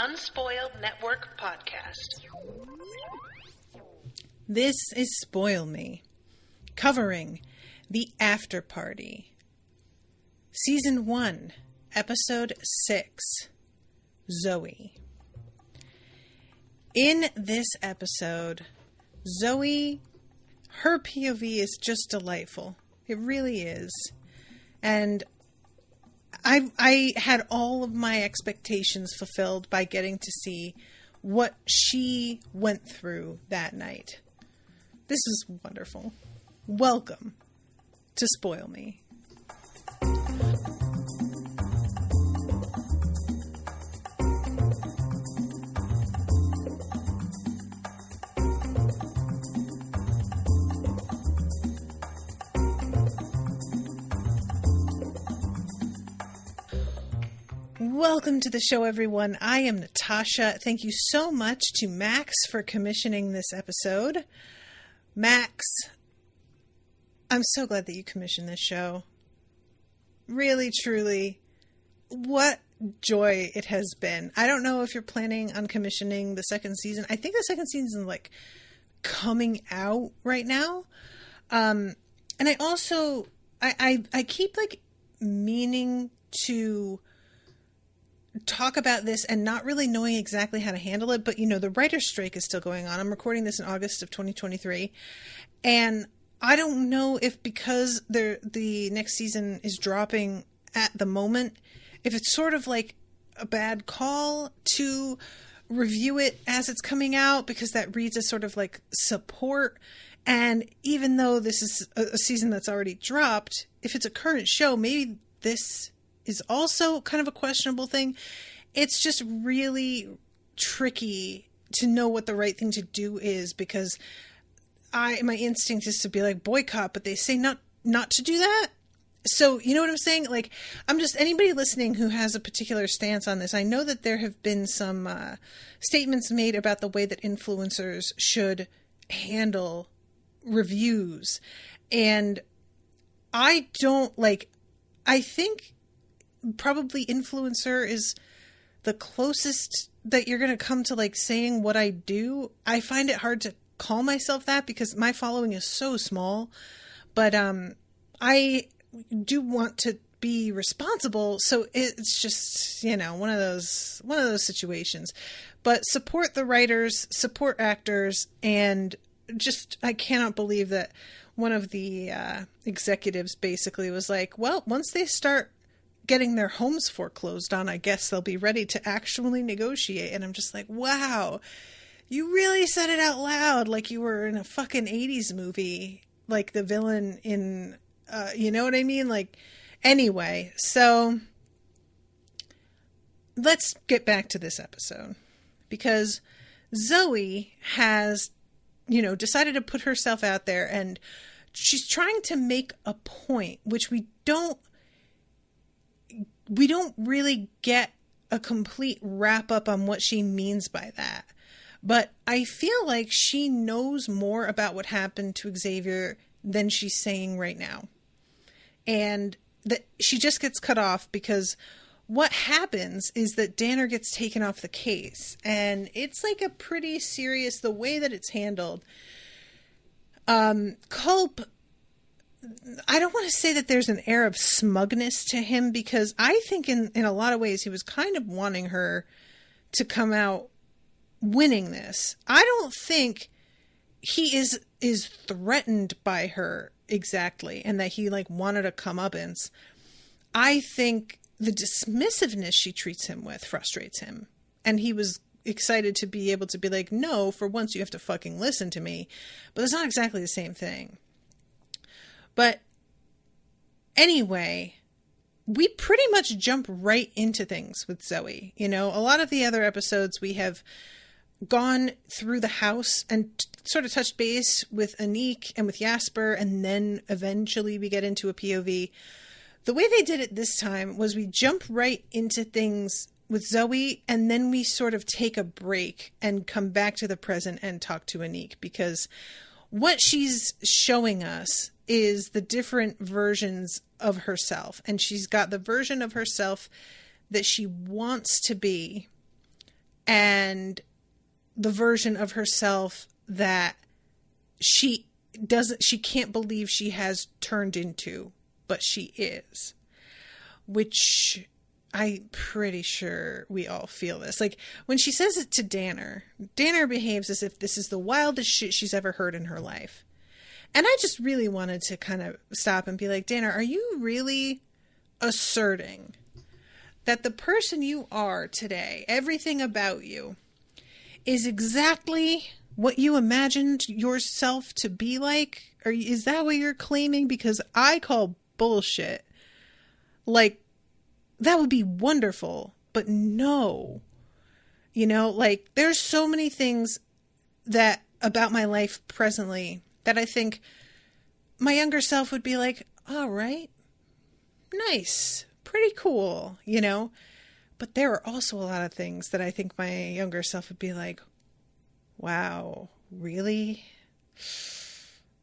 Unspoiled Network podcast. This is Spoil Me, covering the Afterparty, Season 1, Episode 6, Zoe. In this episode, Zoe, her POV is just delightful. It really is. And I had all of my expectations fulfilled by getting to see what she went through that night. This was wonderful. Welcome to Spoil Me. Welcome to the show, everyone. I am Natasha. Thank you so much to Max for commissioning this episode. Max, I'm so glad that you commissioned this show. Really, truly, what joy it has been. I don't know if you're planning on commissioning the second season. I think the second season is coming out right now. And I also, I keep meaning to talk about this and not really knowing exactly how to handle it, but the writer's strike is still going on. I'm recording this in August of 2023, and I don't know if because the next season is dropping at the moment, if it's sort of like a bad call to review it as it's coming out, because that reads as sort of like support. And even though this is a season that's already dropped, if it's a current show, maybe this is also kind of a questionable thing. It's just really tricky to know what the right thing to do is, because my instinct is to be like boycott, but they say not to do that. So you know what I'm saying? Anybody listening who has a particular stance on this, I know that there have been some statements made about the way that influencers should handle reviews. And I think probably influencer is the closest that you're going to come to saying what I do. I find it hard to call myself that because my following is so small, but I do want to be responsible. So it's just, one of those situations. But support the writers, support actors, and just, I cannot believe that one of the executives basically was like, well, once they start getting their homes foreclosed on, I guess they'll be ready to actually negotiate. And I'm just like, wow, you really said it out loud like you were in a fucking 80s movie, like the villain in, you know what I mean? Anyway, so let's get back to this episode, because Zoe has, decided to put herself out there, and she's trying to make a point, which we don't really get a complete wrap up on what she means by that. But I feel like she knows more about what happened to Xavier than she's saying right now. And that she just gets cut off because what happens is that Danner gets taken off the case. And it's a pretty serious, the way that it's handled. Culp, I don't want to say that there's an air of smugness to him, because I think in a lot of ways he was kind of wanting her to come out winning this. I don't think he is threatened by her exactly, and that he wanted a comeuppance. I think the dismissiveness she treats him with frustrates him, and he was excited to be able to be like, no, for once you have to fucking listen to me. But it's not exactly the same thing. But anyway, we pretty much jump right into things with Zoe. A lot of the other episodes we have gone through the house and sort of touched base with Aniq and with Jasper, and then eventually we get into a POV. The way they did it this time was we jump right into things with Zoe, and then we sort of take a break and come back to the present and talk to Aniq, because what she's showing us is the different versions of herself. And she's got the version of herself that she wants to be and the version of herself that she can't believe she has turned into, but she is, which I'm pretty sure we all feel this. Like when she says it to Danner behaves as if this is the wildest shit she's ever heard in her life. And I just really wanted to kind of stop and be like, Danner, are you really asserting that the person you are today, everything about you, is exactly what you imagined yourself to be like? Or is that what you're claiming? Because I call bullshit. Like, that would be wonderful, but no. You know, like, there's so many things that about my life presently that I think my younger self would be like, all right, nice, pretty cool, you know? But there are also a lot of things that I think my younger self would be like, wow, really?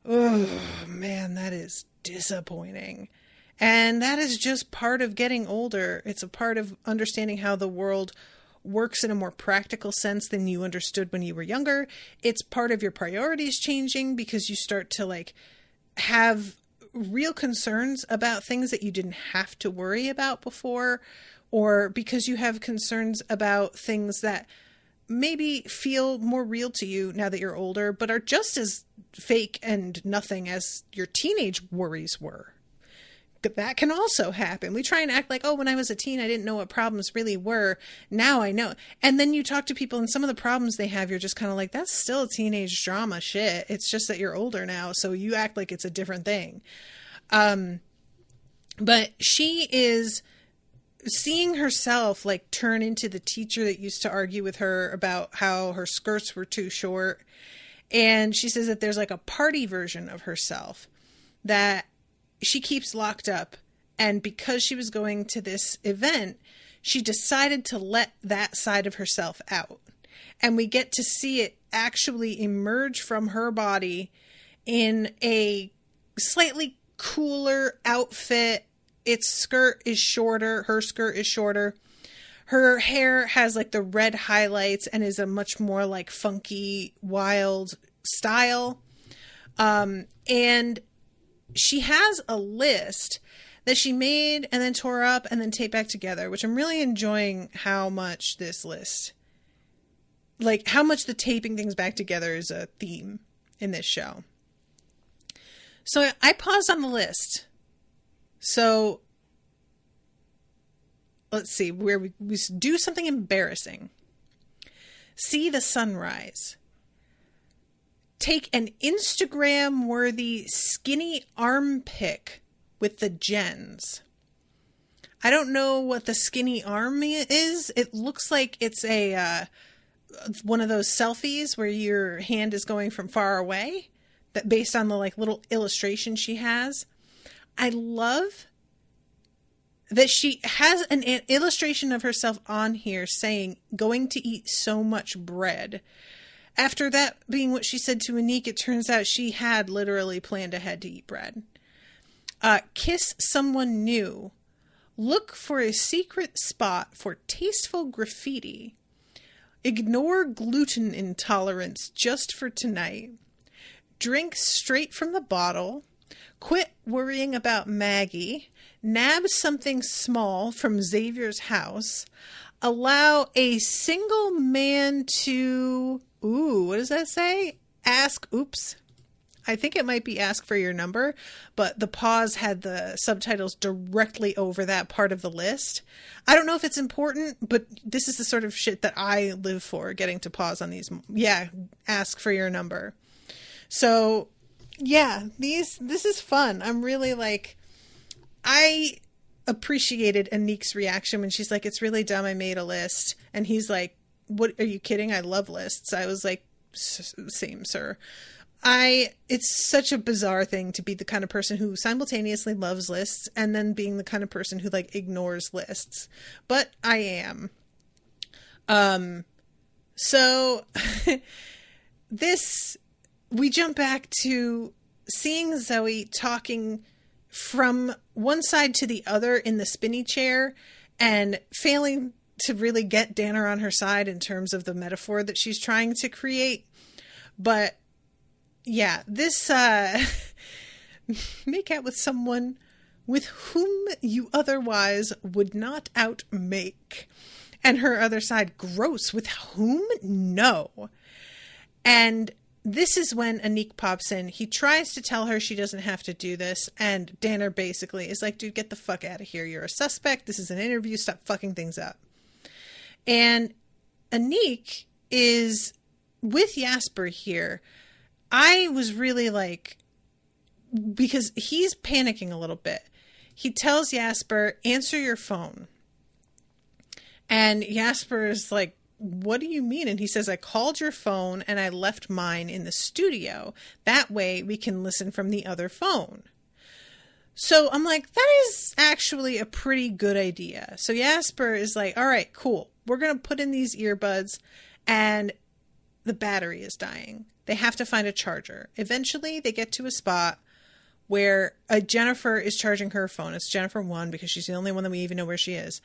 Oh, man, that is disappointing. And that is just part of getting older. It's a part of understanding how the world works in a more practical sense than you understood when you were younger. It's part of your priorities changing because you start to like have real concerns about things that you didn't have to worry about before, or because you have concerns about things that maybe feel more real to you now that you're older, but are just as fake and nothing as your teenage worries were. That can also happen. We try and act like, oh, when I was a teen, I didn't know what problems really were. Now I know. And then you talk to people and some of the problems they have, you're just kind of like, that's still teenage drama shit. It's just that you're older now. So you act like it's a different thing. But she is seeing herself like turn into the teacher that used to argue with her about how her skirts were too short. And she says that there's like a party version of herself that she keeps locked up. And because she was going to this event, she decided to let that side of herself out. And we get to see it actually emerge from her body in a slightly cooler outfit. Its skirt is shorter. Her skirt is shorter. Her hair has like the red highlights and is a much more like funky, wild style. And she has a list that she made and then tore up and then taped back together, which I'm really enjoying how much this list, like how much the taping things back together is a theme in this show. So I paused on the list. So let's see, where we do something embarrassing. See the sunrise. Take an Instagram-worthy skinny arm pic with the gens. I don't know what the skinny arm is. It looks like it's a one of those selfies where your hand is going from far away, that based on the like little illustration she has. I love that she has an illustration of herself on here saying, going to eat so much bread. After that being what she said to Aniq, it turns out she had literally planned ahead to eat bread. Kiss someone new. Look for a secret spot for tasteful graffiti. Ignore gluten intolerance just for tonight. Drink straight from the bottle. Quit worrying about Maggie. Nab something small from Xavier's house. Allow a single man to... Ooh, what does that say? Ask, oops. I think it might be ask for your number, but the pause had the subtitles directly over that part of the list. I don't know if it's important, but this is the sort of shit that I live for, getting to pause on these. Yeah, ask for your number. So, yeah, this is fun. I'm really like, I appreciated Aniq's reaction when she's like, it's really dumb, I made a list. And he's like, what, are you kidding? I love lists. I was like, same, sir. It's such a bizarre thing to be the kind of person who simultaneously loves lists and then being the kind of person who like ignores lists. But I am. So we jump back to seeing Zoe talking from one side to the other in the spinny chair and failing to really get Danner on her side in terms of the metaphor that she's trying to create. But yeah, this make out with someone with whom you otherwise would not outmake. And her other side, gross. With whom? No. And this is when Aniq pops in. He tries to tell her she doesn't have to do this. And Danner basically is like, dude, get the fuck out of here. You're a suspect. This is an interview. Stop fucking things up. And Aniq is with Jasper here. I was really like, because he's panicking a little bit. He tells Jasper, answer your phone. And Jasper is like, what do you mean? And he says, I called your phone and I left mine in the studio. That way we can listen from the other phone. So I'm like, that is actually a pretty good idea. So Jasper is like, all right, cool. We're going to put in these earbuds and the battery is dying. They have to find a charger. Eventually they get to a spot where Jennifer is charging her phone. It's Jennifer 1 because she's the only one that we even know where she is.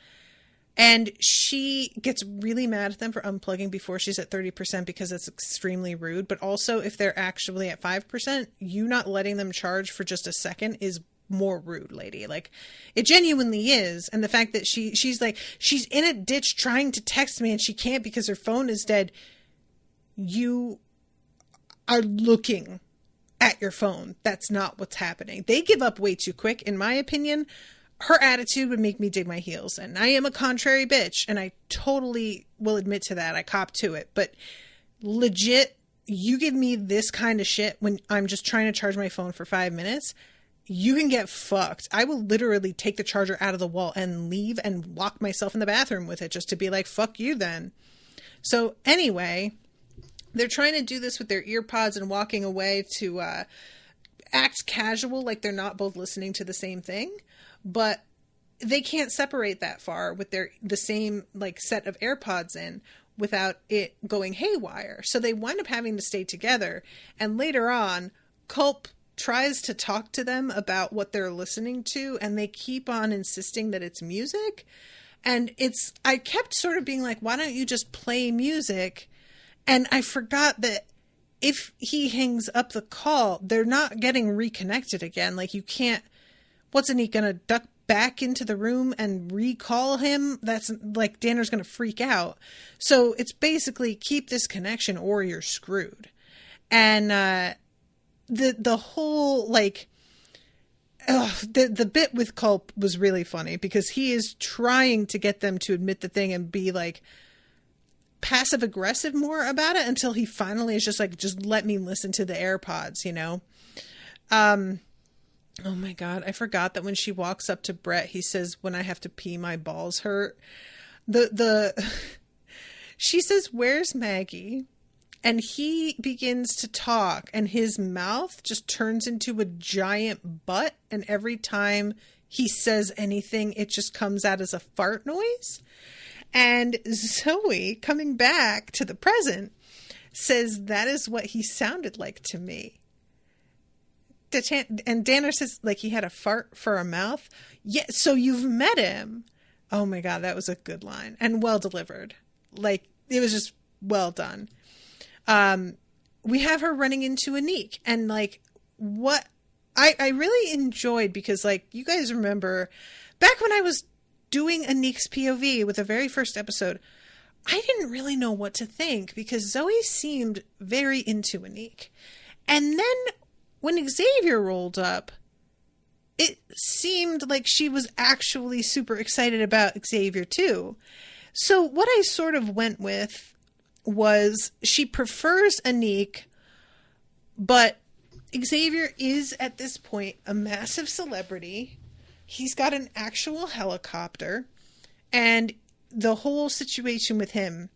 And she gets really mad at them for unplugging before she's at 30% because it's extremely rude. But also, if they're actually at 5%, you not letting them charge for just a second is more rude, lady. Like, it genuinely is. And the fact that she's like, she's in a ditch trying to text me and she can't because her phone is dead. You are looking at your phone. That's not what's happening. They give up way too quick, in my opinion. Her attitude would make me dig my heels in. I am a contrary bitch, and I totally will admit to that. I cop to it. But legit, you give me this kind of shit when I'm just trying to charge my phone for 5 minutes, you can get fucked. I will literally take the charger out of the wall and leave and lock myself in the bathroom with it just to be like, fuck you then. So anyway, they're trying to do this with their ear pods and walking away to act casual, like they're not both listening to the same thing. But they can't separate that far with the same like set of AirPods in without it going haywire. So they wind up having to stay together. And later on, Culp tries to talk to them about what they're listening to, and they keep on insisting that it's music. And I kept sort of being like, why don't you just play music? And I forgot that if he hangs up the call, they're not getting reconnected again. Like, you can't. What's Aniq gonna duck back into the room and recall him? That's like, Danner's gonna freak out. So it's basically keep this connection or you're screwed. And the whole like the bit with Culp was really funny because he is trying to get them to admit the thing and be like passive aggressive more about it until he finally is just like, just let me listen to the AirPods, you know? Oh my God, I forgot that when she walks up to Brett, he says, when I have to pee, my balls hurt. She says, where's Maggie? And he begins to talk and his mouth just turns into a giant butt. And every time he says anything, it just comes out as a fart noise. And Zoe, coming back to the present, says, that is what he sounded like to me. And Danner says, like, he had a fart for a mouth. Yeah, so you've met him. Oh my God, that was a good line and well delivered. Like, it was just well done. We have her running into Aniq, and like, what I really enjoyed, because like, you guys remember back when I was doing Aniq's POV with the very first episode, I didn't really know what to think because Zoe seemed very into Aniq. And then when Xavier rolled up, it seemed like she was actually super excited about Xavier too. So what I sort of went with was she prefers Aniq, but Xavier is at this point a massive celebrity. He's got an actual helicopter, and the whole situation with him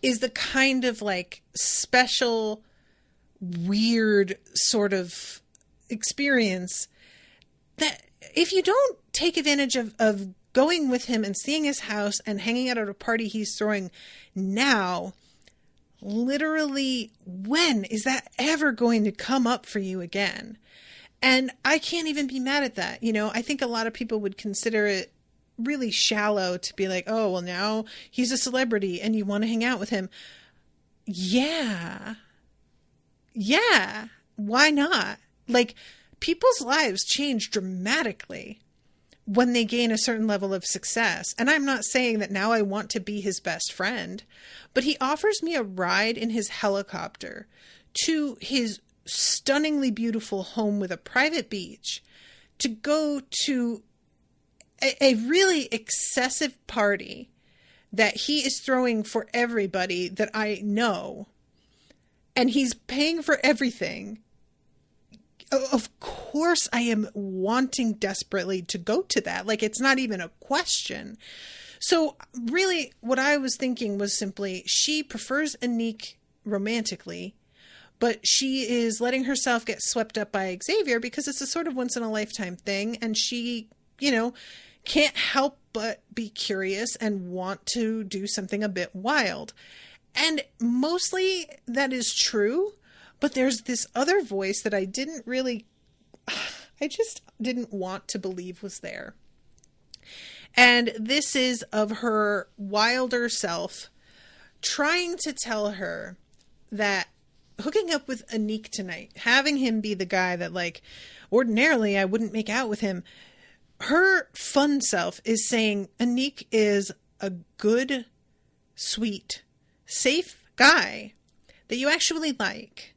is the kind of like special, weird sort of experience that if you don't take advantage of going with him and seeing his house and hanging out at a party he's throwing now, literally, when is that ever going to come up for you again? And I can't even be mad at that. You know, I think a lot of people would consider it really shallow to be like, oh, well, now he's a celebrity and you want to hang out with him. Yeah. Yeah. Why not? Like, people's lives change dramatically when they gain a certain level of success. And I'm not saying that now I want to be his best friend, but he offers me a ride in his helicopter to his stunningly beautiful home with a private beach to go to a really excessive party that he is throwing for everybody that I know. And he's paying for everything. Of course I am wanting desperately to go to that. Like, it's not even a question. So really what I was thinking was simply, she prefers Aniq romantically, but she is letting herself get swept up by Xavier because it's a sort of once in a lifetime thing. And she, you know, can't help but be curious and want to do something a bit wild. And mostly that is true. But there's this other voice that I just didn't want to believe was there. And this is of her wilder self trying to tell her that hooking up with Aniq tonight, having him be the guy that, like, ordinarily I wouldn't make out with him. Her fun self is saying Aniq is a good, sweet, safe guy that you actually like.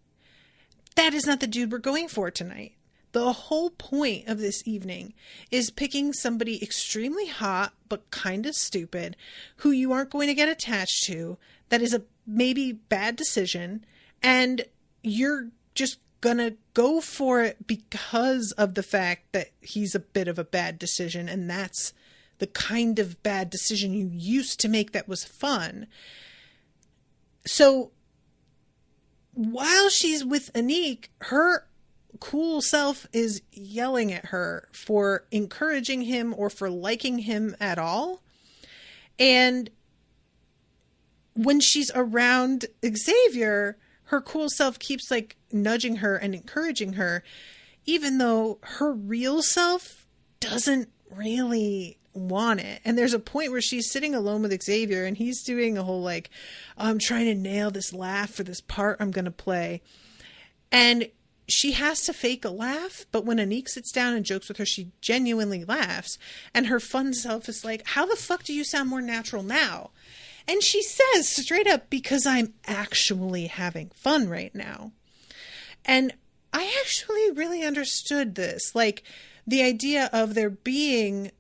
That is not the dude we're going for tonight. The whole point of this evening is picking somebody extremely hot, but kind of stupid, who you aren't going to get attached to. That is a maybe bad decision. And you're just gonna go for it because of the fact that he's a bit of a bad decision. And that's the kind of bad decision you used to make that was fun. So while she's with Aniq, her cool self is yelling at her for encouraging him or for liking him at all. And when she's around Xavier, her cool self keeps like nudging her and encouraging her, even though her real self doesn't really want it. And there's a point where she's sitting alone with Xavier and he's doing a whole like, I'm trying to nail this laugh for this part I'm going to play. And she has to fake a laugh, but when Aniq sits down and jokes with her, she genuinely laughs. And her fun self is like, how the fuck do you sound more natural now? And she says straight up, because I'm actually having fun right now. And I actually really understood this. Like, the idea of there being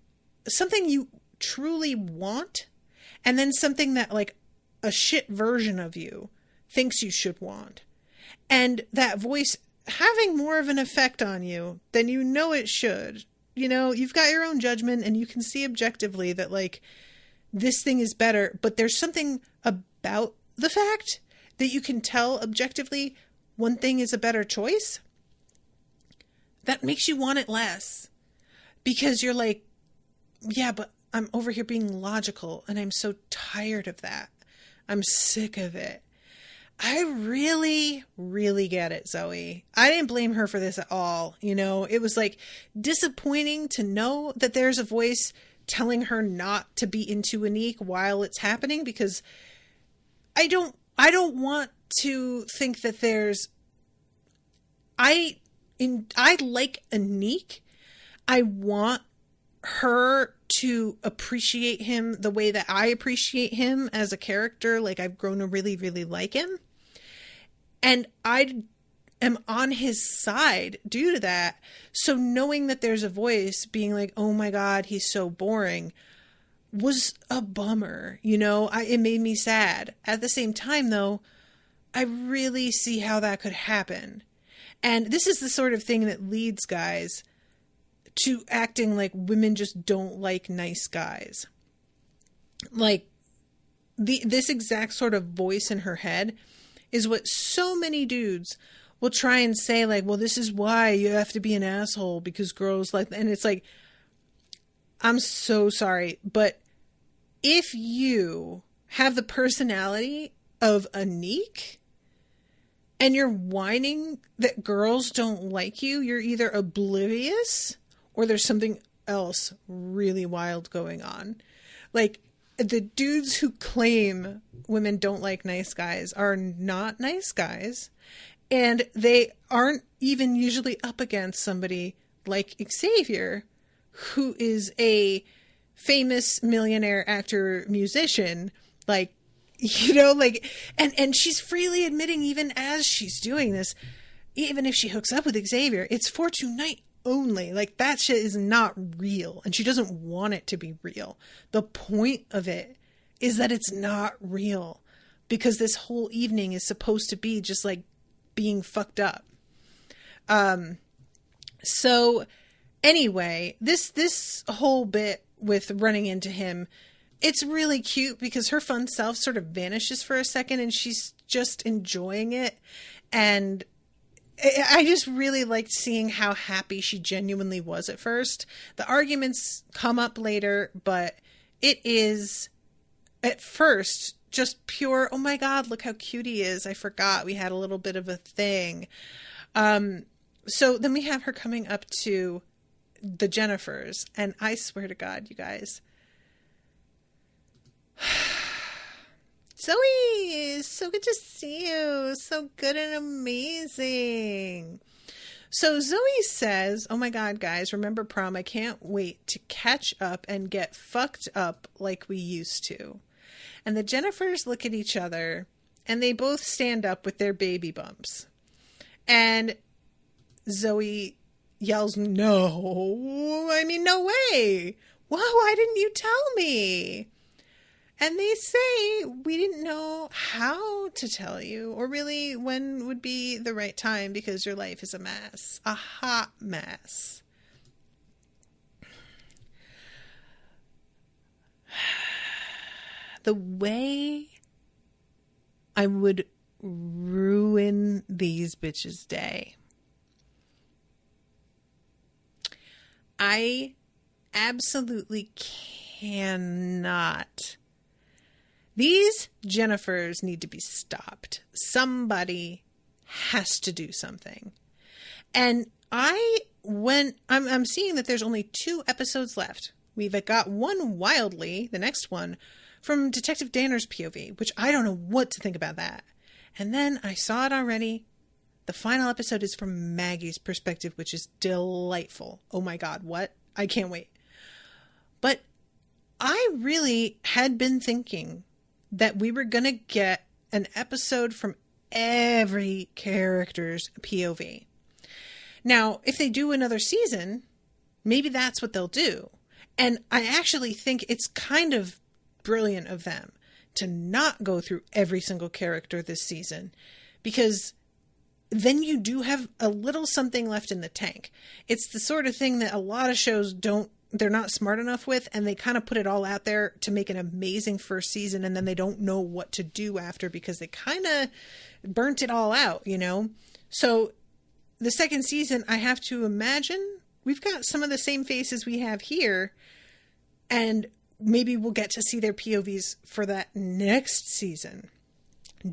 something you truly want, and then something that like a shit version of you thinks you should want. And that voice having more of an effect on you than you know it should. You know, you've got your own judgment and you can see objectively that like this thing is better, but there's something about the fact that you can tell objectively one thing is a better choice that makes you want it less. Because you're like, yeah, but I'm over here being logical and I'm so tired of that. I'm sick of it. I really, really get it, Zoe. I didn't blame her for this at all. You know, it was like disappointing to know that there's a voice telling her not to be into Aniq while it's happening, because I don't want to think that there's, I like Aniq. I want her to appreciate him the way that I appreciate him as a character. Like, I've grown to really, really like him. And I am on his side due to that. So knowing that there's a voice being like, oh my God, he's so boring, was a bummer. You know, it made me sad. At the same time, though, I really see how that could happen. And this is the sort of thing that leads guys to acting like women just don't like nice guys. Like, this exact sort of voice in her head is what so many dudes will try and say, like, well, this is why you have to be an asshole because girls like, and it's like, I'm so sorry, but if you have the personality of Aniq and you're whining that girls don't like you, you're either oblivious or there's something else really wild going on. Like, the dudes who claim women don't like nice guys are not nice guys. And they aren't even usually up against somebody like Xavier, who is a famous millionaire actor musician. Like, you know, like, and she's freely admitting, even as she's doing this, even if she hooks up with Xavier, it's for tonight only. Like, that shit is not real, and she doesn't want it to be real. The point of it is that it's not real, because this whole evening is supposed to be just like being fucked up. So anyway, this whole bit with running into him, it's really cute because her fun self sort of vanishes for a second and she's just enjoying it. And I just really liked seeing how happy she genuinely was at first. The arguments come up later, but it is at first just pure, oh my God, look how cute he is. I forgot we had a little bit of a thing. So then we have her coming up to the Jennifers, and I swear to God, you guys, Zoe, so good to see you. So good and amazing. So Zoe says, oh my God, guys, remember prom? I can't wait to catch up and get fucked up like we used to. And the Jennifers look at each other and they both stand up with their baby bumps. And Zoe yells, no, I mean, no way. Why didn't you tell me? And they say, we didn't know how to tell you, or really when would be the right time, because your life is a mess, a hot mess. The way I would ruin these bitches' day. I absolutely cannot. These Jennifers need to be stopped. Somebody has to do something. And I'm seeing that there's only 2 episodes left. We've got one wildly, the next one, from Detective Danner's POV, which I don't know what to think about that. And then I saw it already. The final episode is from Maggie's perspective, which is delightful. Oh my God, what? I can't wait. But I really had been thinking that we were going to get an episode from every character's POV. Now, if they do another season, maybe that's what they'll do. And I actually think it's kind of brilliant of them to not go through every single character this season, because then you do have a little something left in the tank. It's the sort of thing that a lot of shows they're not smart enough with, and they kind of put it all out there to make an amazing first season, and then they don't know what to do after because they kind of burnt it all out, you know? So the second season, I have to imagine we've got some of the same faces we have here, and maybe we'll get to see their POVs for that next season.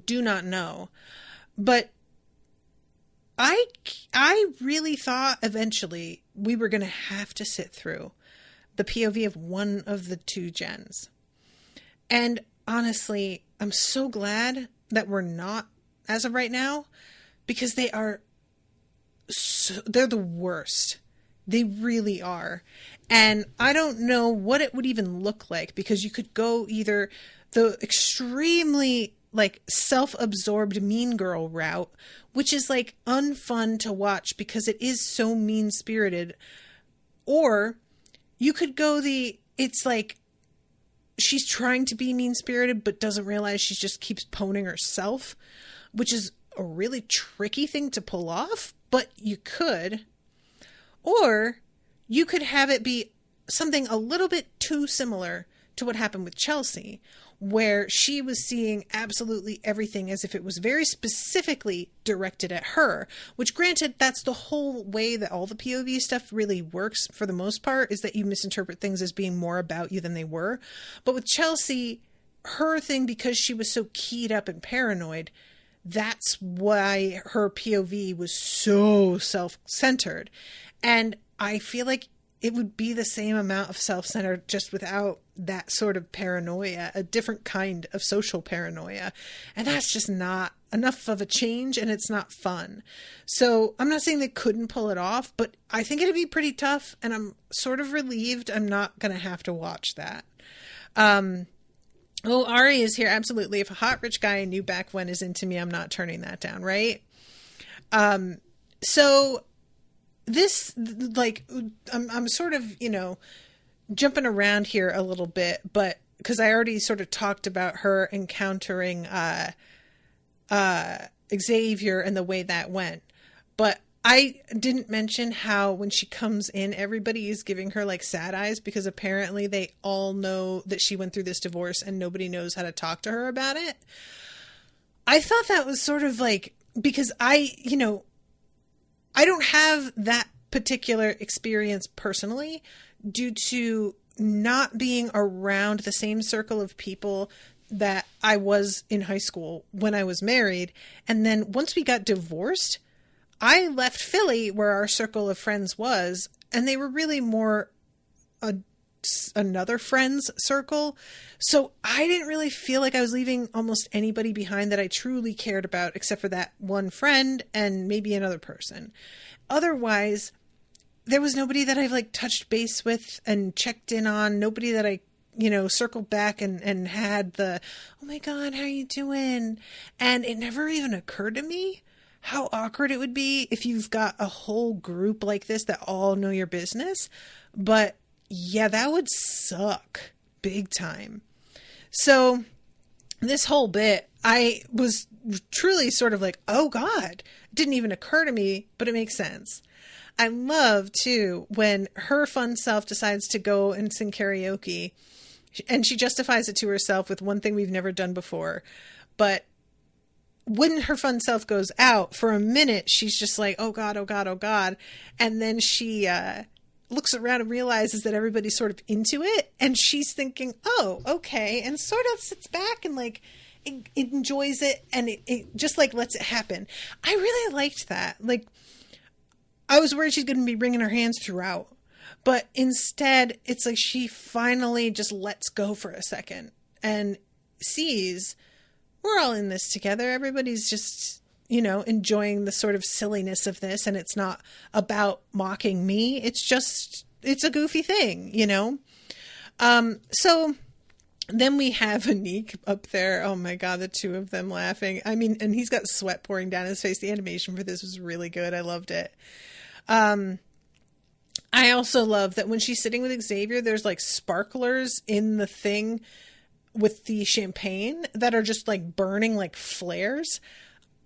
Do not know. But I really thought eventually we were going to have to sit through the POV of one of the 2 gens. And honestly, I'm so glad that we're not as of right now, because they're the worst. They really are. And I don't know what it would even look like, because you could go either the extremely like self-absorbed mean girl route, which is like unfun to watch because it is so mean-spirited, or you could go it's like she's trying to be mean-spirited but doesn't realize she just keeps poning herself, which is a really tricky thing to pull off, but you could. Or you could have it be something a little bit too similar to what happened with Chelsea, where she was seeing absolutely everything as if it was very specifically directed at her, which, granted, that's the whole way that all the POV stuff really works for the most part, is that you misinterpret things as being more about you than they were. But with Chelsea, her thing, because she was so keyed up and paranoid, that's why her POV was so self-centered. And I feel like it would be the same amount of self-centered just without that sort of paranoia, a different kind of social paranoia. And that's just not enough of a change, and it's not fun. So I'm not saying they couldn't pull it off, but I think it'd be pretty tough, and I'm sort of relieved I'm not going to have to watch that. Ari is here. Absolutely. If a hot rich guy I knew back when is into me, I'm not turning that down, right? So this, like, I'm sort of, jumping around here a little bit, but because I already sort of talked about her encountering Xavier and the way that went. But I didn't mention how when she comes in, everybody is giving her like sad eyes because apparently they all know that she went through this divorce and nobody knows how to talk to her about it. I thought that was sort of like, because I don't have that particular experience personally due to not being around the same circle of people that I was in high school when I was married. And then once we got divorced, I left Philly where our circle of friends was, and they were really more another friend's circle. So I didn't really feel like I was leaving almost anybody behind that I truly cared about, except for that one friend and maybe another person. Otherwise, there was nobody that I've like touched base with and checked in on, nobody that I circled back and had the, oh my God, how are you doing? And it never even occurred to me how awkward it would be if you've got a whole group like this that all know your business. But yeah, that would suck big time. So this whole bit, I was truly sort of like, oh God, it didn't even occur to me, but it makes sense. I love too when her fun self decides to go and sing karaoke, and she justifies it to herself with one thing we've never done before. But when her fun self goes out for a minute, she's just like, oh God, oh God, oh God. And then she looks around and realizes that everybody's sort of into it. And she's thinking, oh, okay. And sort of sits back and like it enjoys it. And it just like lets it happen. I really liked that. Like, I was worried she's going to be wringing her hands throughout. But instead, it's like she finally just lets go for a second and sees we're all in this together. Everybody's just, enjoying the sort of silliness of this. And it's not about mocking me. It's a goofy thing, So then we have Aniq up there. Oh my God, the two of them laughing. I mean, and he's got sweat pouring down his face. The animation for this was really good. I loved it. I also love that when she's sitting with Xavier, there's like sparklers in the thing with the champagne that are just like burning like flares.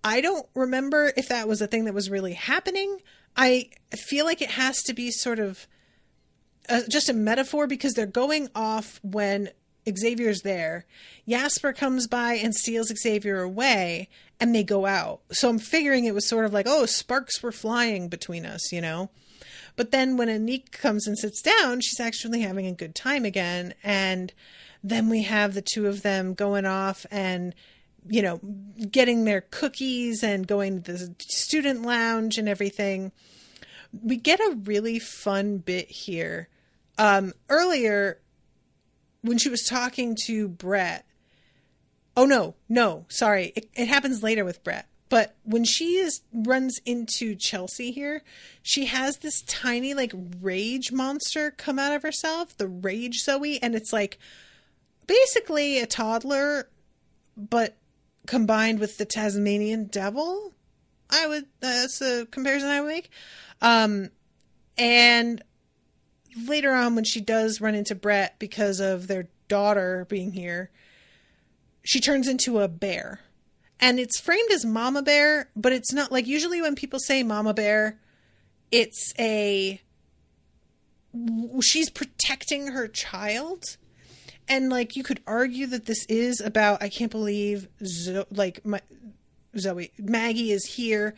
I don't remember if that was a thing that was really happening. I feel like it has to be sort of just a metaphor because they're going off when Xavier's there. Jasper comes by and steals Xavier away and they go out. So I'm figuring it was sort of like, oh, sparks were flying between us, But then when Aniq comes and sits down, she's actually having a good time again. And then we have the two of them going off and, getting their cookies and going to the student lounge and everything. We get a really fun bit here. Earlier, when she was talking to Brett, sorry. It happens later with Brett. But when she runs into Chelsea here, she has this tiny like rage monster come out of herself, the rage Zoe. And it's like basically a toddler, but combined with the Tasmanian devil. That's a comparison I would make. And later on when she does run into Brett because of their daughter being here, she turns into a bear. And it's framed as mama bear, but it's not like usually when people say mama bear, it's she's protecting her child. And like, you could argue that this is about, I can't believe Zoe, Maggie is here.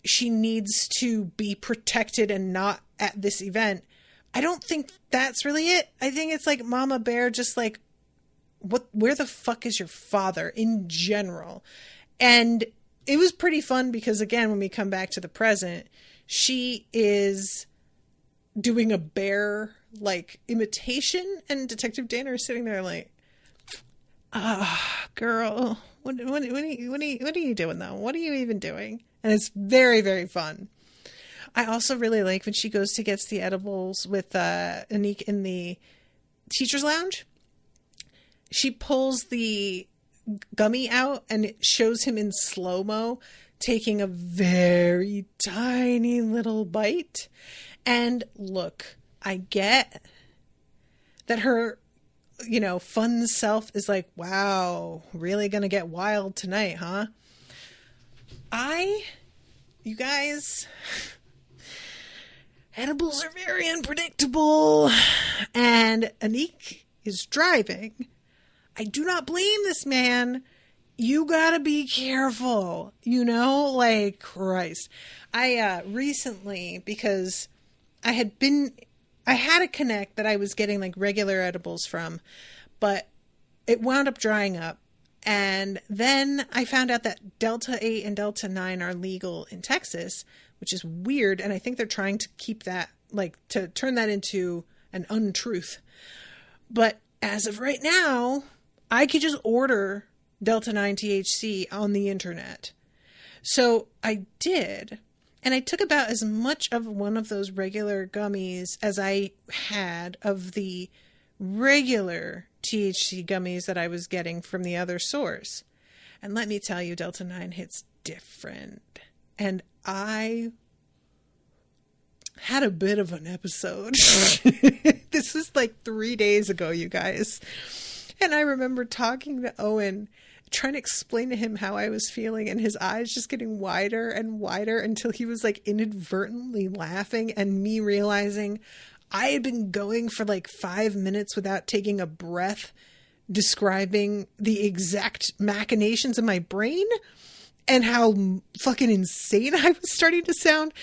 She needs to be protected and not at this event. I don't think that's really it. I think it's like mama bear, just like, where the fuck is your father in general? And it was pretty fun because again, when we come back to the present, she is doing a bear like imitation, and Detective Danner is sitting there like, girl, what are you doing though? What are you even doing? And it's very, very fun. I also really like when she goes to get the edibles with Aniq in the teacher's lounge. She pulls the gummy out and it shows him in slow-mo taking a very tiny little bite. And look, I get that her, fun self is like, wow, really gonna get wild tonight, huh? You guys, edibles are very unpredictable, and Aniq is driving. I do not blame this man. You gotta be careful, like, Christ. I recently, because I had a connect that I was getting like regular edibles from, but it wound up drying up. And then I found out that Delta 8 and Delta 9 are legal in Texas, which is weird. And I think they're trying to keep that, like, to turn that into an untruth. But as of right now, I could just order Delta 9 THC on the internet. So I did. And I took about as much of one of those regular gummies as I had of the regular THC gummies that I was getting from the other source. And let me tell you, Delta 9 hits different. And I had a bit of an episode. This was like 3 days ago, you guys. And I remember talking to Owen, trying to explain to him how I was feeling, and his eyes just getting wider and wider until he was like inadvertently laughing, and me realizing I had been going for like 5 minutes without taking a breath, describing the exact machinations of my brain and how fucking insane I was starting to sound.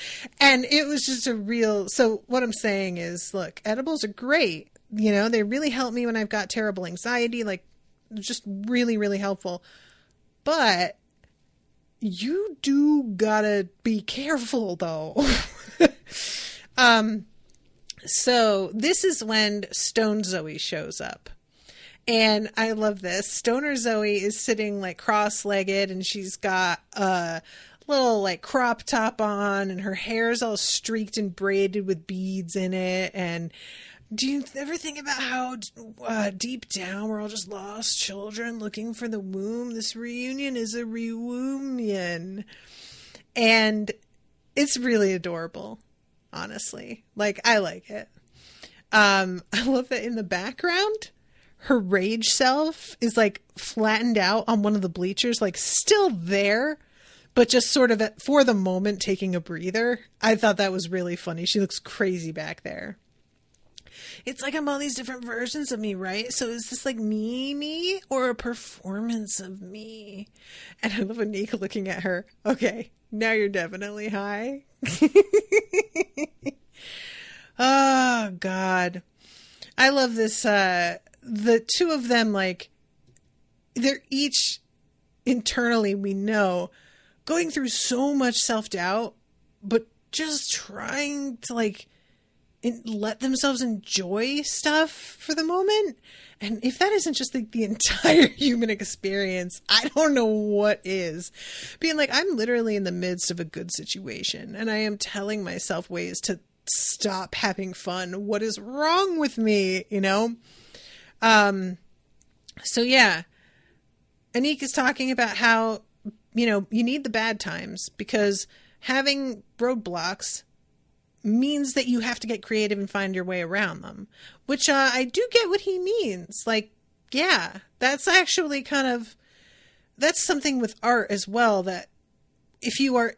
And it was just so what I'm saying is, look, edibles are great. They really help me when I've got terrible anxiety, like, just really, really helpful. But you do gotta be careful though. So this is when Stone Zoe shows up. And I love this. Stoner Zoe is sitting like cross-legged, and she's got a little like crop top on, and her hair's all streaked and braided with beads in it. And do you ever think about how deep down we're all just lost children looking for the womb? This reunion is a reunion. And it's really adorable, honestly. Like, I like it. I love that in the background, her rage self is like flattened out on one of the bleachers, like still there, but just sort of for the moment taking a breather. I thought that was really funny. She looks crazy back there. It's like I'm all these different versions of me, right? So is this like me, or a performance of me? And I love Aniq looking at her. Okay, now you're definitely high. Oh, God. I love this. The two of them, like, they're each internally, we know, going through so much self-doubt, but just trying to, like, let themselves enjoy stuff for the moment. And if that isn't just like the entire human experience, I don't know what is. Being like, I'm literally in the midst of a good situation, and I am telling myself ways to stop having fun. What is wrong with me? So yeah, Aniq is talking about how, you need the bad times, because having roadblocks means that you have to get creative and find your way around them, which I do get what he means. Like, yeah, that's actually that's something with art as well, that if you are,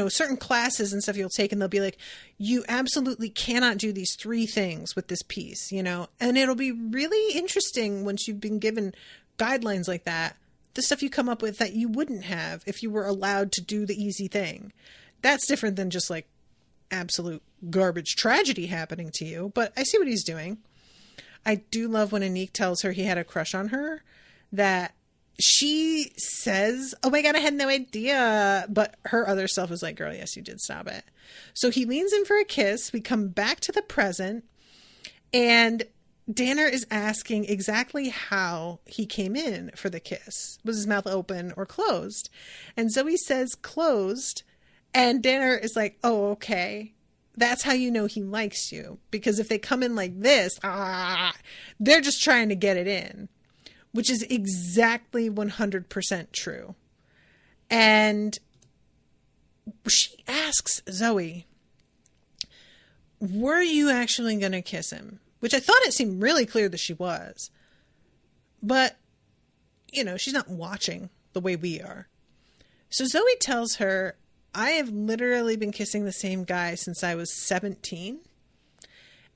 certain classes and stuff you'll take, and they'll be like, you absolutely cannot do these 3 things with this piece, and it'll be really interesting once you've been given guidelines like that, the stuff you come up with that you wouldn't have if you were allowed to do the easy thing. That's different than just like absolute garbage tragedy happening to you, but I see what he's doing. I do love when Aniq tells her he had a crush on her, that she says, oh my God, I had no idea. But her other self is like, girl, yes, you did. Stop it. So he leans in for a kiss. We come back to the present, and Danner is asking exactly how he came in for the kiss. Was his mouth open or closed? And Zoe says closed. And Danner is like, oh, okay. That's how you know he likes you. Because if they come in like this, they're just trying to get it in. Which is exactly 100% true. And she asks Zoe, were you actually going to kiss him? Which I thought it seemed really clear that she was. But, you know, she's not watching the way we are. So Zoe tells her, I have literally been kissing the same guy since I was 17.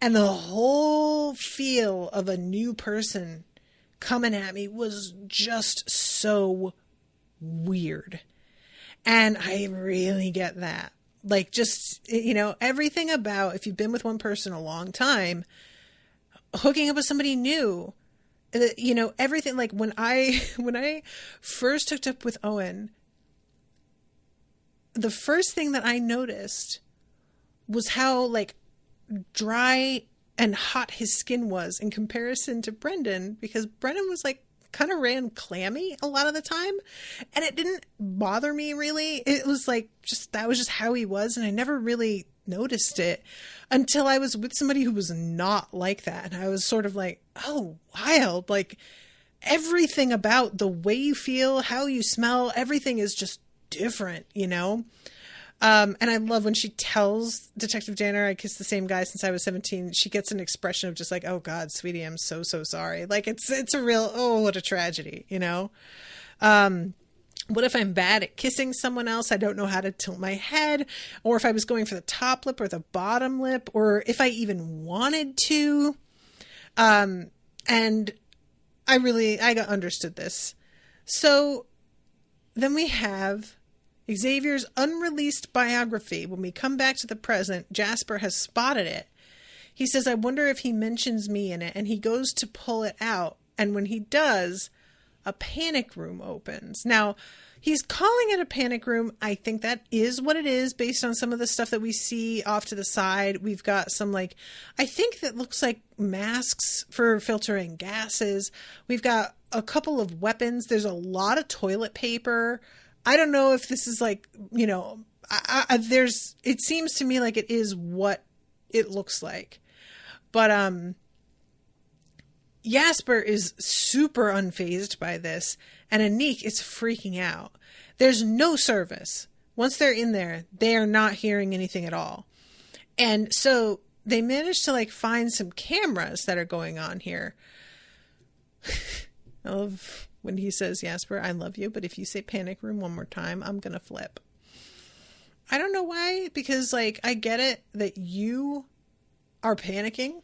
And the whole feel of a new person coming at me was just so weird. And I really get that. Like, just, you know, everything about, if you've been with one person a long time, hooking up with somebody new, you know, everything. Like when I first hooked up with Owen, the first thing that I noticed was how like dry and hot his skin was in comparison to Brendan, because Brendan was like kind of ran clammy a lot of the time, and it didn't bother me really. It was like just, that was just how he was, and I never really noticed it until I was with somebody who was not like that, and I was sort of like, oh, wild. Like everything about the way you feel, how you smell, everything is just different, you know? And I love when she tells Detective Danner, I kissed the same guy since I was 17. She gets an expression of just like, oh God, sweetie, I'm so sorry. Like it's a real, oh, what a tragedy, you know? What if I'm bad at kissing someone else? I don't know how to tilt my head, or if I was going for the top lip or the bottom lip, or if I even wanted to. And I got understood this. So then we have Xavier's unreleased biography. When we come back to the present, Jasper has spotted it. He says, I wonder if he mentions me in it, and he goes to pull it out. And when he does, a panic room opens. Now, he's calling it a panic room. I think that is what it is based on some of the stuff that we see off to the side. We've got some, like, I think that looks like masks for filtering gases. We've got a couple of weapons. There's a lot of toilet paper. I don't know if this is like, you know, it seems to me like it is what it looks like. But Jasper is super unfazed by this, and Aniq is freaking out. There's no service. Once they're in there, they are not hearing anything at all. And so they managed to like find some cameras that are going on here. I love when he says, Jasper, I love you, but if you say panic room one more time, I'm going to flip. I don't know why, because like, I get it that you are panicking,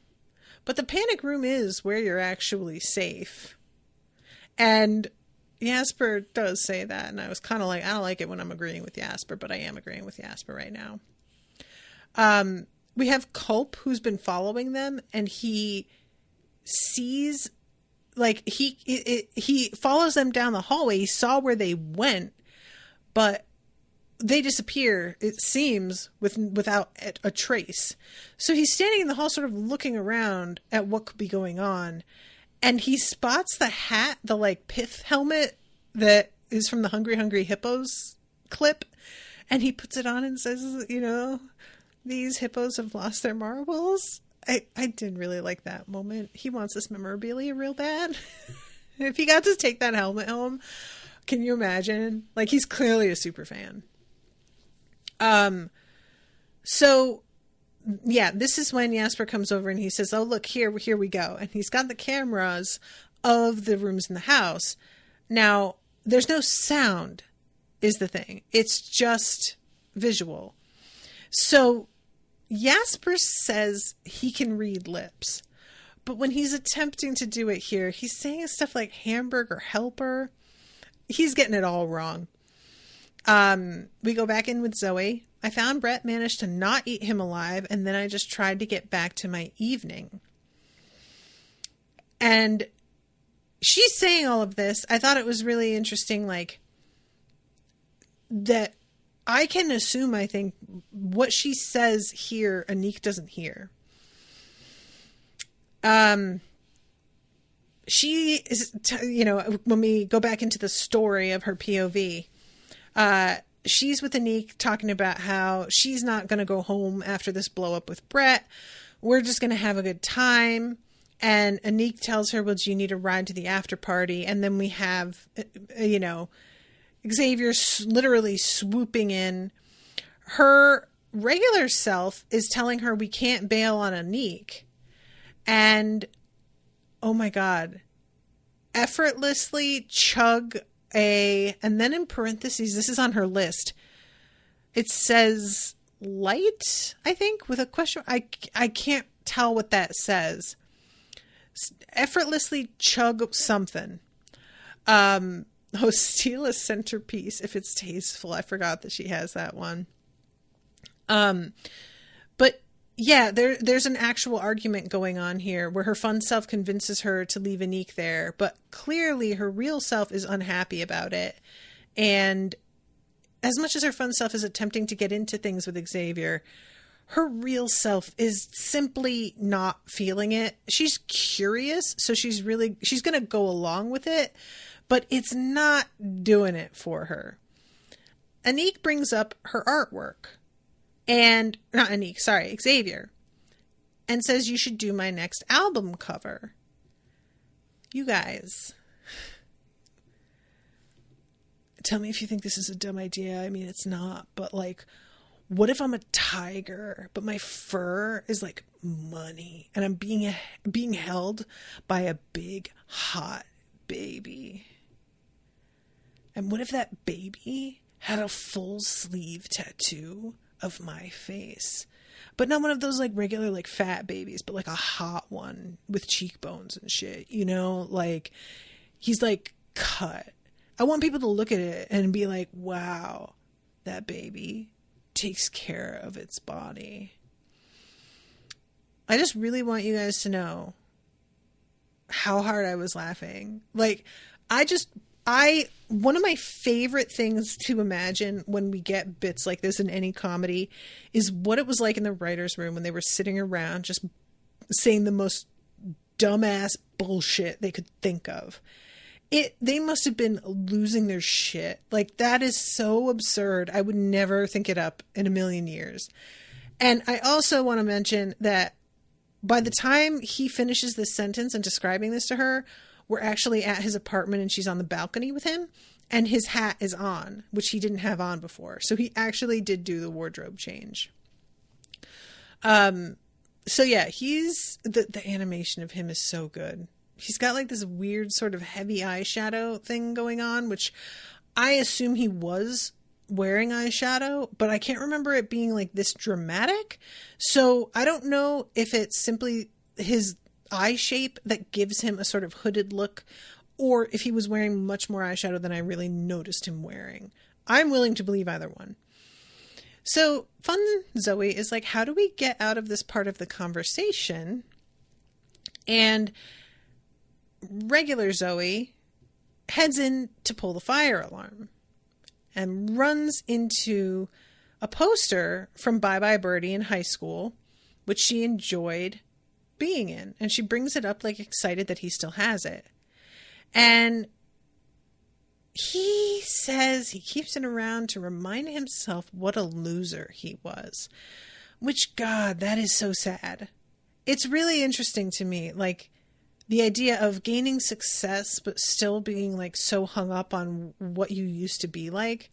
but the panic room is where you're actually safe. And Jasper does say that, and I was kind of like, I don't like it when I'm agreeing with Jasper, but I am agreeing with Jasper right now. We have Culp, who's been following them, and he sees, like, he follows them down the hallway. He saw where they went, but they disappear, it seems, without a trace. So he's standing in the hall sort of looking around at what could be going on. And he spots the hat, the like pith helmet that is from the Hungry Hungry Hippos clip. And he puts it on and says, you know, these hippos have lost their marbles. I did really like that moment. He wants this memorabilia real bad. If he got to take that helmet home, can you imagine? Like, he's clearly a super fan. So yeah, this is when Jasper comes over and he says, oh, look, here we go. And he's got the cameras of the rooms in the house. Now, there's no sound is the thing. It's just visual. So Jasper says he can read lips, but when he's attempting to do it here, he's saying stuff like hamburger helper. He's getting it all wrong. We go back in with Zoe. I found Brett managed to not eat him alive, and then I just tried to get back to my evening. And she's saying all of this. I thought it was really interesting, like, that I can assume, I think, what she says here, Aniq doesn't hear. She is, when we go back into the story of her POV, she's with Aniq talking about how she's not going to go home after this blow up with Brett. We're just going to have a good time. And Aniq tells her, well, do you need a ride to the after party? And then we have, Xavier literally swooping in. Her regular self is telling her we can't bail on Aniq. And, oh my God, effortlessly chug and then in parentheses, this is on her list, it says light, I think, with a question. I can't tell what that says. Effortlessly chug something. Steal a centerpiece if it's tasteful. I forgot that she has that one. But yeah, there's an actual argument going on here where her fun self convinces her to leave Aniq there, but clearly her real self is unhappy about it. And as much as her fun self is attempting to get into things with Xavier, her real self is simply not feeling it. She's curious, so she's going to go along with it, but it's not doing it for her. Aniq brings up her artwork. And, not Aniq, sorry, Xavier. And says, you should do my next album cover. You guys, tell me if you think this is a dumb idea. I mean, it's not, but like, what if I'm a tiger, but my fur is like money and I'm being held by a big, hot baby? And what if that baby had a full sleeve tattoo of my face, but not one of those like regular like fat babies, but like a hot one with cheekbones and shit, like he's like cut. I want people to look at it and be like, wow, that baby takes care of its body. I just really want you guys to know how hard I was laughing. Like, one of my favorite things to imagine when we get bits like this in any comedy is what it was like in the writer's room when they were sitting around just saying the most dumbass bullshit they could think of. They must have been losing their shit. Like, that is so absurd. I would never think it up in a million years. And I also want to mention that by the time he finishes this sentence and describing this to her, we're actually at his apartment and she's on the balcony with him and his hat is on, which he didn't have on before. So he actually did do the wardrobe change. So yeah, the animation of him is so good. He's got like this weird sort of heavy eyeshadow thing going on, which I assume he was wearing eyeshadow, but I can't remember it being like this dramatic. So I don't know if it's simply his eye shape that gives him a sort of hooded look, or if he was wearing much more eyeshadow than I really noticed him wearing. I'm willing to believe either one. So Fun Zoe is like, how do we get out of this part of the conversation? And regular Zoe heads in to pull the fire alarm and runs into a poster from Bye Bye Birdie in high school, which she enjoyed being in, and she brings it up like excited that he still has it. And he says he keeps it around to remind himself what a loser he was, which, God, that is so sad. It's really interesting to me, like the idea of gaining success but still being like so hung up on what you used to be like.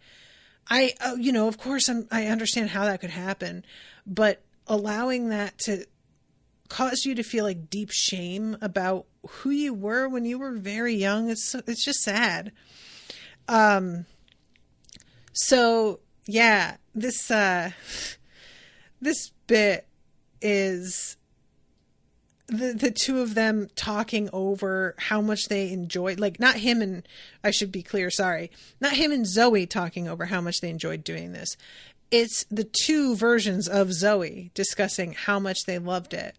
Of course I understand how that could happen, but allowing that to cause you to feel like deep shame about who you were when you were very young, it's just sad. So yeah, this bit is the two of them talking over how much they enjoyed, like not him and Zoe talking over how much they enjoyed doing this. It's the two versions of Zoe discussing how much they loved it.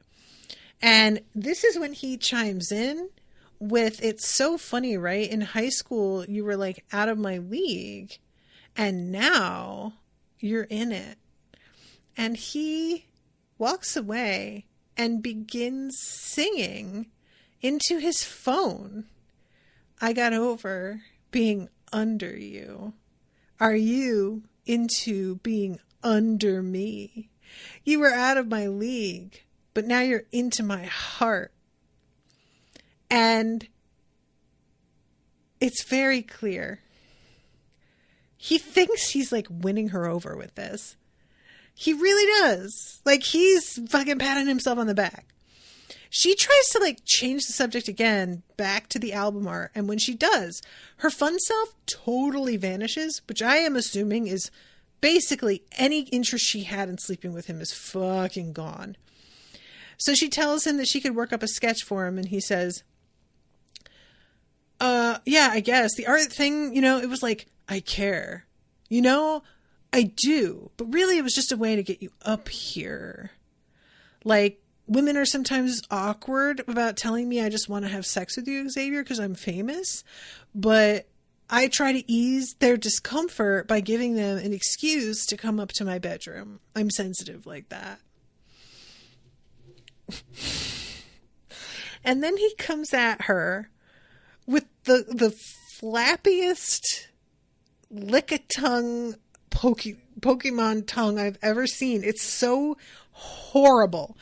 And this is when he chimes in with, it's so funny, right? In high school, you were like out of my league, and now you're in it. And he walks away and begins singing into his phone. I got over being under you. Are you into being under me? You were out of my league, but now you're into my heart. And it's very clear. He thinks he's like winning her over with this. He really does. Like, he's fucking patting himself on the back. She tries to like change the subject again back to the album art. And when she does, her fun self totally vanishes, which I am assuming is basically any interest she had in sleeping with him is fucking gone. So she tells him that she could work up a sketch for him. And he says, yeah, I guess the art thing, you know, it was like, I care, you know, I do, but really it was just a way to get you up here. Like, women are sometimes awkward about telling me I just want to have sex with you, Xavier, because I'm famous. But I try to ease their discomfort by giving them an excuse to come up to my bedroom. I'm sensitive like that. And then he comes at her with the flappiest lick-a-tongue Pokemon tongue I've ever seen. It's so horrible.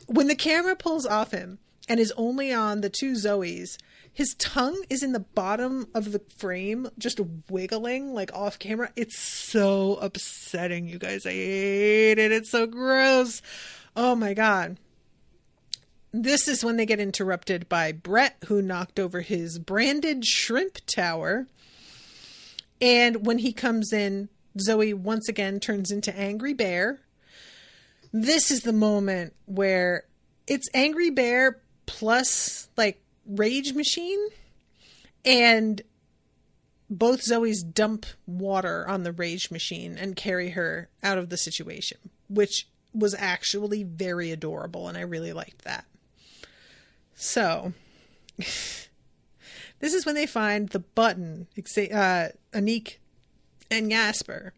When the camera pulls off him and is only on the two Zoes, his tongue is in the bottom of the frame, just wiggling like off camera. It's so upsetting, you guys. I hate it. It's so gross. Oh my God. This is when they get interrupted by Brett, who knocked over his branded shrimp tower. And when he comes in, Zoe once again turns into Angry Bear. This is the moment where it's Angry Bear plus like Rage Machine, and both Zoes dump water on the Rage Machine and carry her out of the situation, which was actually very adorable, and I really liked that. So this is when they find the button, Aniq and Jasper,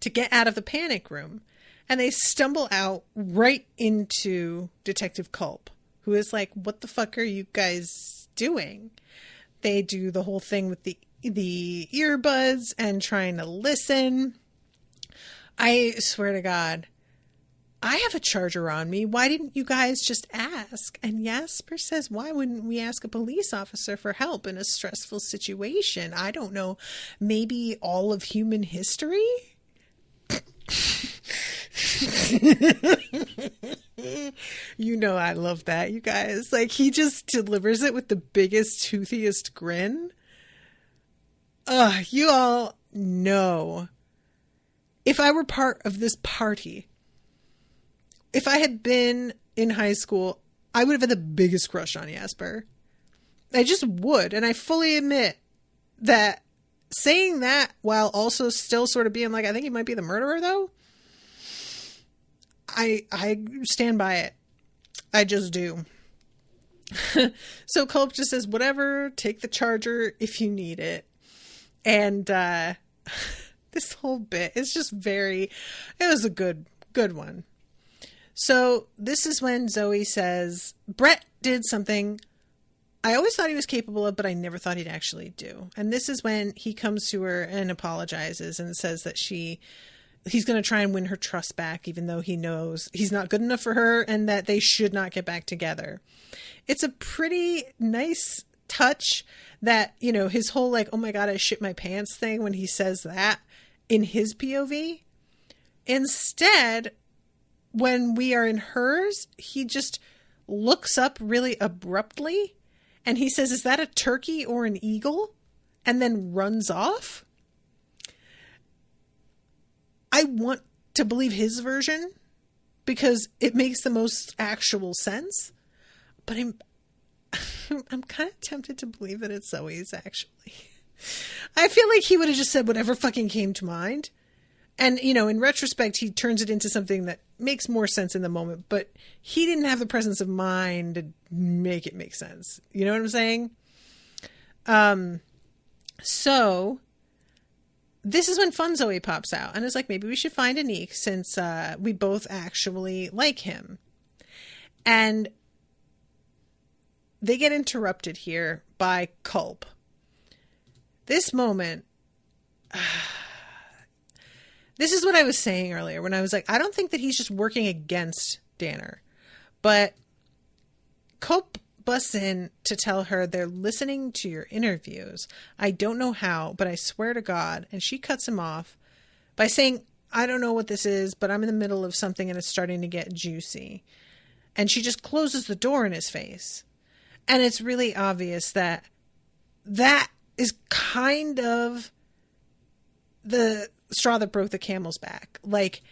to get out of the panic room. And they stumble out right into Detective Culp, who is like, what the fuck are you guys doing? They do the whole thing with the earbuds and trying to listen. I swear to God, I have a charger on me. Why didn't you guys just ask? And Jasper says, why wouldn't we ask a police officer for help in a stressful situation? I don't know. Maybe all of human history? You know I love that, you guys. Like, he just delivers it with the biggest, toothiest grin. You all know. If I were part of this party, if I had been in high school, I would have had the biggest crush on Jasper. I just would. And I fully admit that saying that while also still sort of being like, I think he might be the murderer, though. I stand by it. I just do. So Culp just says, whatever, take the charger if you need it. And this whole bit is just it was a good one. So this is when Zoe says, Brett did something I always thought he was capable of, but I never thought he'd actually do. And this is when he comes to her and apologizes and says that he's going to try and win her trust back, even though he knows he's not good enough for her and that they should not get back together. It's a pretty nice touch that, you know, his whole like, oh my God, I shit my pants thing when he says that in his POV. Instead, when we are in hers, he just looks up really abruptly and he says, is that a turkey or an eagle? And then runs off. I want to believe his version because it makes the most actual sense. But I'm kind of tempted to believe that it's Zoe's, actually. I feel like he would have just said whatever fucking came to mind. And, you know, in retrospect, he turns it into something that makes more sense in the moment. But he didn't have the presence of mind to make it make sense. You know what I'm saying? So this is when Fun Zoe pops out and is like, maybe we should find Aniq since we both actually like him. And they get interrupted here by Culp. This moment, this is what I was saying earlier when I was like, I don't think that he's just working against Danner. But Culp busts in to tell her they're listening to your interviews. I don't know how, but I swear to God. And she cuts him off by saying, I don't know what this is, but I'm in the middle of something and it's starting to get juicy. And she just closes the door in his face. And it's really obvious that that is kind of the straw that broke the camel's back. Like,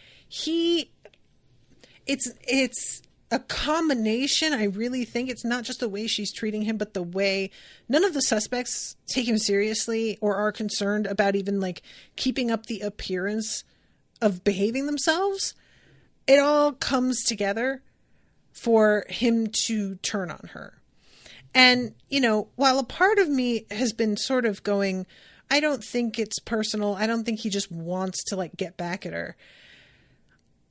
it's a combination. I really think it's not just the way she's treating him, but the way none of the suspects take him seriously or are concerned about even like keeping up the appearance of behaving themselves. It all comes together for him to turn on her. And, you know, while a part of me has been sort of going, I don't think it's personal. I don't think he just wants to like get back at her.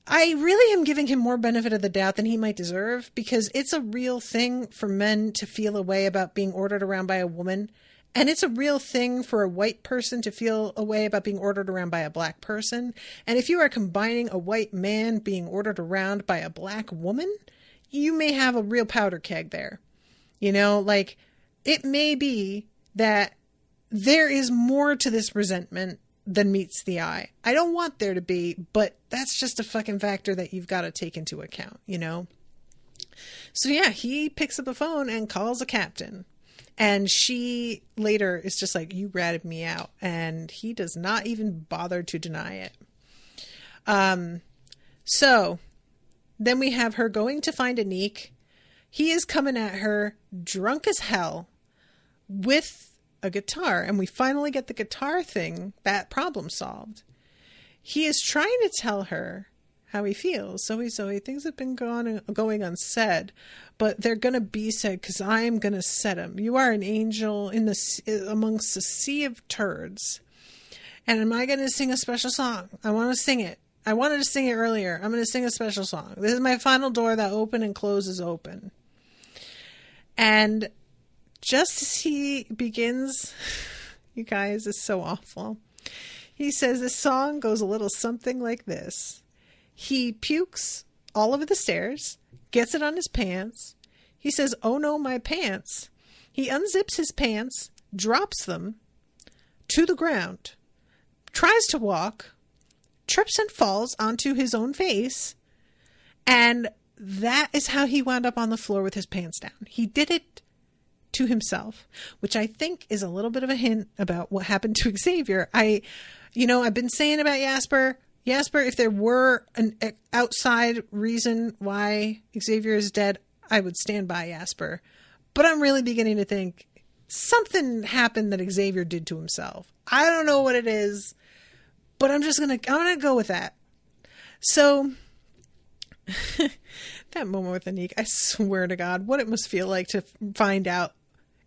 I really am giving him more benefit of the doubt than he might deserve, because it's a real thing for men to feel a way about being ordered around by a woman. And it's a real thing for a white person to feel a way about being ordered around by a black person. And if you are combining a white man being ordered around by a black woman, you may have a real powder keg there. You know, like, it may be that there is more to this resentment than meets the eye. I don't want there to be, but that's just a fucking factor that you've got to take into account, you know? So yeah, he picks up the phone and calls a captain. And she later is just like, you ratted me out. And he does not even bother to deny it. So then we have her going to find Aniq. He is coming at her drunk as hell with a guitar. And we finally get the guitar thing, that problem solved. He is trying to tell her how he feels. Zoe, things have been going unsaid, but they're going to be said because I'm going to set them. You are an angel in amongst a sea of turds. And am I going to sing a special song? I want to sing it. I wanted to sing it earlier. I'm going to sing a special song. This is my final door that open and closes open. And just as he begins, you guys, it's so awful. He says this song goes a little something like this. He pukes all over the stairs, gets it on his pants. He says, oh no, my pants. He unzips his pants, drops them to the ground, tries to walk, trips and falls onto his own face. And that is how he wound up on the floor with his pants down. He did it to himself, which I think is a little bit of a hint about what happened to Xavier. I've been saying about Jasper, if there were an outside reason why Xavier is dead, I would stand by Jasper. But I'm really beginning to think something happened that Xavier did to himself. I don't know what it is, but I'm going to go with that. So that moment with Aniq, I swear to God, what it must feel like to find out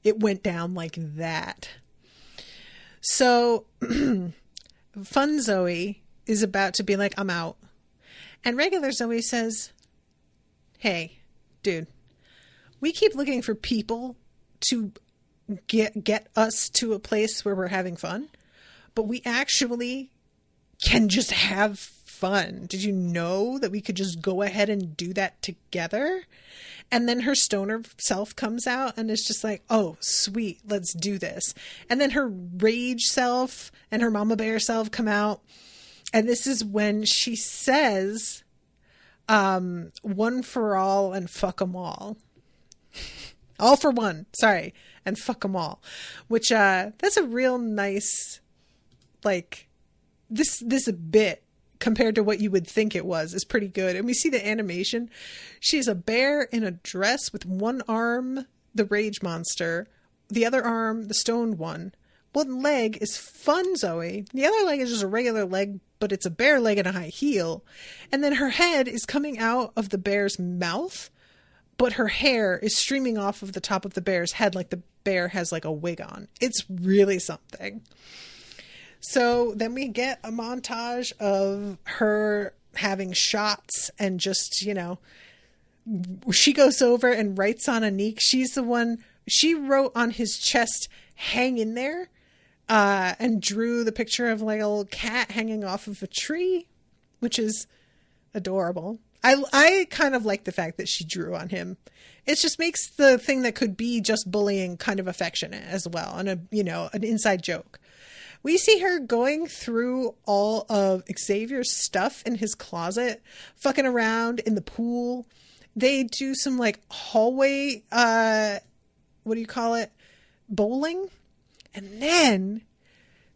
it went down like that. So Fun Zoe is about to be like, I'm out. And regular Zoe says, hey, dude, we keep looking for people to get us to a place where we're having fun, but we actually can just have fun. Did you know that we could just go ahead and do that together? And then her stoner self comes out and is just like, oh, sweet, let's do this. And then her rage self and her mama bear self come out. And this is when she says, one for all and fuck them all. All for one, sorry, and fuck them all. Which, that's a real nice, like, this bit compared to what you would think it was is pretty good. And we see the animation. She's a bear in a dress with one arm, the rage monster, the other arm, the stoned one. One leg is Fun Zoe. The other leg is just a regular leg, but it's a bear leg and a high heel. And then her head is coming out of the bear's mouth, but her hair is streaming off of the top of the bear's head like the bear has like a wig on. It's really something. So then we get a montage of her having shots and just, you know, she goes over and writes on Aniq. She's the one, she wrote on his chest, hang in there, and drew the picture of like a little cat hanging off of a tree, which is adorable. I kind of like the fact that she drew on him. It just makes the thing that could be just bullying kind of affectionate as well. And an inside joke. We see her going through all of Xavier's stuff in his closet, fucking around in the pool. They do some like hallway, what do you call it? Bowling. And then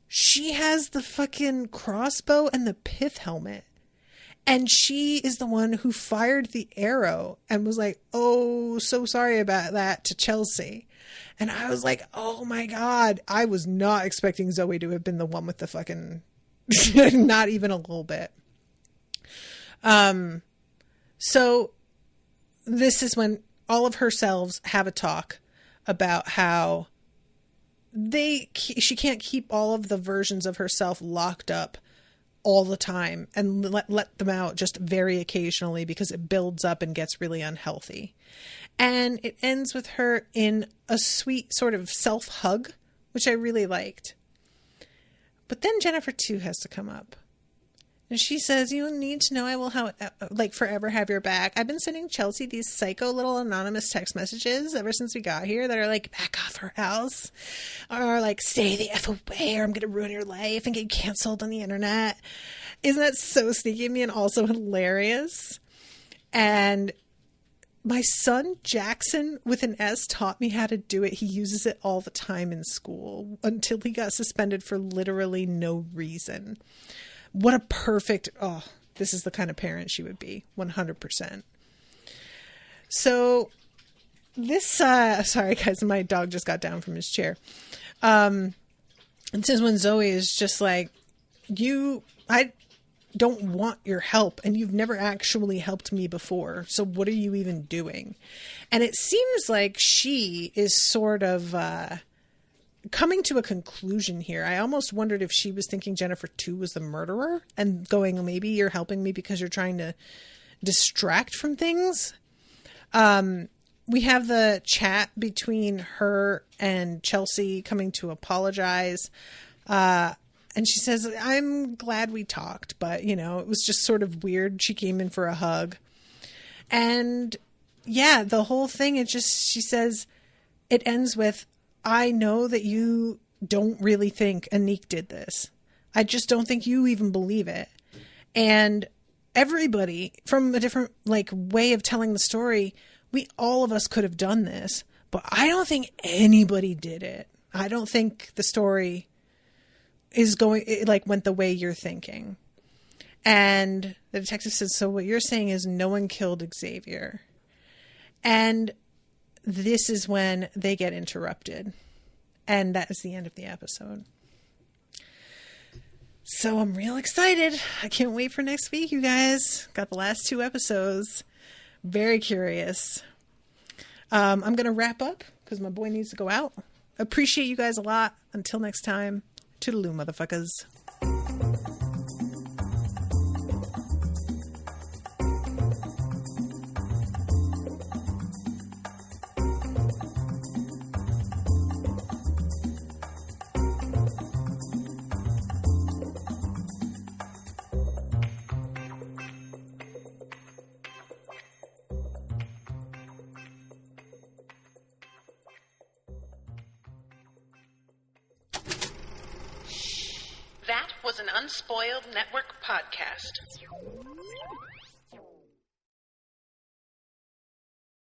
she has the fucking crossbow and the pith helmet. And she is the one who fired the arrow and was like, oh, so sorry about that to Chelsea. And I was like, oh my God, I was not expecting Zoe to have been the one with the fucking, not even a little bit. So this is when all of her selves have a talk about how she can't keep all of the versions of herself locked up all the time and let them out just very occasionally because it builds up and gets really unhealthy. And it ends with her in a sweet sort of self-hug, which I really liked. But then Jennifer too has to come up. And she says, you need to know I will forever have your back. I've been sending Chelsea these psycho little anonymous text messages ever since we got here that are like, back off her house. Or like, stay the F away or I'm going to ruin your life and get canceled on the internet. Isn't that so sneaky of me and also hilarious? And my son, Jackson, with an S, taught me how to do it. He uses it all the time in school until he got suspended for literally no reason. What a perfect, this is the kind of parent she would be, 100%. So this, sorry guys, my dog just got down from his chair. This is when Zoe is just like, I don't want your help and you've never actually helped me before. So what are you even doing? And it seems like she is sort of, coming to a conclusion here. I almost wondered if she was thinking Jennifer 2 was the murderer and going, maybe you're helping me because you're trying to distract from things. We have the chat between her and Chelsea coming to apologize. And she says, I'm glad we talked, but it was just sort of weird. She came in for a hug. And yeah, the whole thing, she says, it ends with, I know that you don't really think Aniq did this. I just don't think you even believe it. And everybody from a different way of telling the story, all of us could have done this, but I don't think anybody did it. I don't think the story went the way you're thinking. And the detective says, so what you're saying is no one killed Xavier. And this is when they get interrupted. And that is the end of the episode. So I'm real excited. I can't wait for next week, you guys. Got the last 2 episodes. Very curious. I'm going to wrap up because my boy needs to go out. Appreciate you guys a lot. Until next time, toodaloo, motherfuckers. That was an Unspoiled Network podcast.